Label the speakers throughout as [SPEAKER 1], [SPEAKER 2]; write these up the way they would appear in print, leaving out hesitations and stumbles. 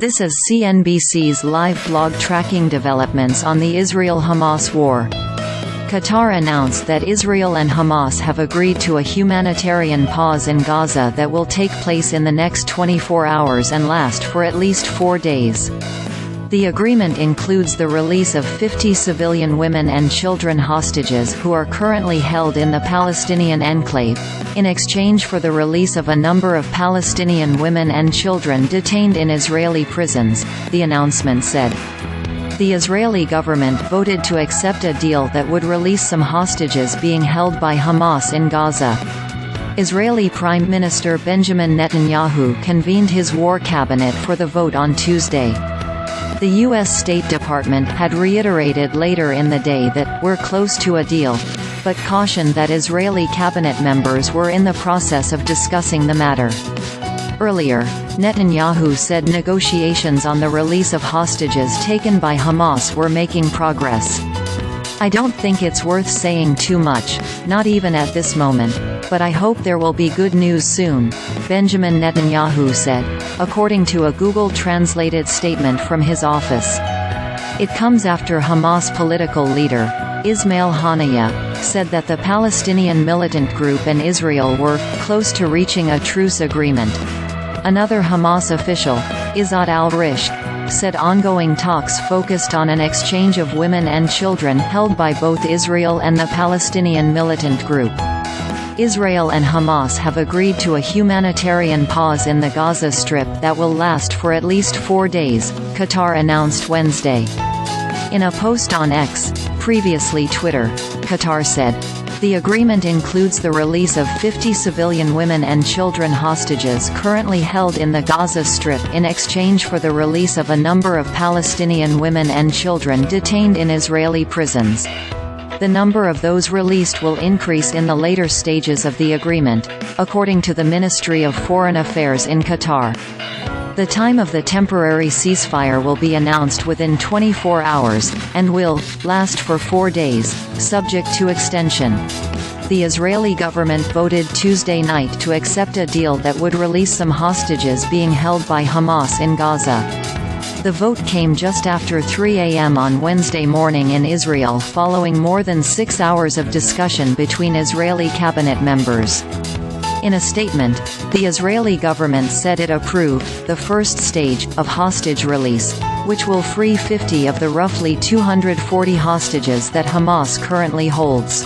[SPEAKER 1] This is CNBC's live blog tracking developments on the Israel-Hamas war. Qatar announced that Israel and Hamas have agreed to a humanitarian pause in Gaza that will take place in the next 24 hours and last for at least 4 days. The agreement includes the release of 50 civilian women and children hostages who are currently held in the Palestinian enclave, in exchange for the release of a number of Palestinian women and children detained in Israeli prisons, the announcement said. The Israeli government voted to accept a deal that would release some hostages being held by Hamas in Gaza. Israeli Prime Minister Benjamin Netanyahu convened his war cabinet for the vote on Tuesday. The U.S. State Department had reiterated later in the day that "we're close to a deal," but cautioned that Israeli cabinet members were in the process of discussing the matter. Earlier, Netanyahu said negotiations on the release of hostages taken by Hamas were making progress. "I don't think it's worth saying too much, not even at this moment, but I hope there will be good news soon," Benjamin Netanyahu said, according to a Google-translated statement from his office. It comes after Hamas political leader, Ismail Haniyeh, said that the Palestinian militant group and Israel were close to reaching a truce agreement. Another Hamas official, Izzat al-Rishq, said ongoing talks focused on an exchange of women and children held by both Israel and the Palestinian militant group. Israel and Hamas have agreed to a humanitarian pause in the Gaza Strip that will last for at least 4 days, Qatar announced Wednesday. In a post on X, previously Twitter, Qatar said, "The agreement includes the release of 50 civilian women and children hostages currently held in the Gaza Strip in exchange for the release of a number of Palestinian women and children detained in Israeli prisons. The number of those released will increase in the later stages of the agreement," according to the Ministry of Foreign Affairs in Qatar. The time of the temporary ceasefire will be announced within 24 hours, and will last for 4 days, subject to extension. The Israeli government voted Tuesday night to accept a deal that would release some hostages being held by Hamas in Gaza. The vote came just after 3 a.m. on Wednesday morning in Israel following more than 6 hours of discussion between Israeli cabinet members. In a statement, the Israeli government said it approved the first stage of hostage release, which will free 50 of the roughly 240 hostages that Hamas currently holds.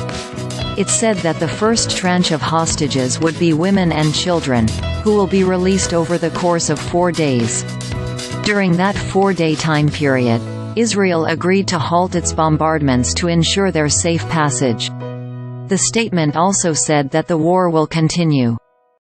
[SPEAKER 1] It said that the first tranche of hostages would be women and children, who will be released over the course of 4 days. During that 4-day time period, Israel agreed to halt its bombardments to ensure their safe passage. The statement also said that the war will continue.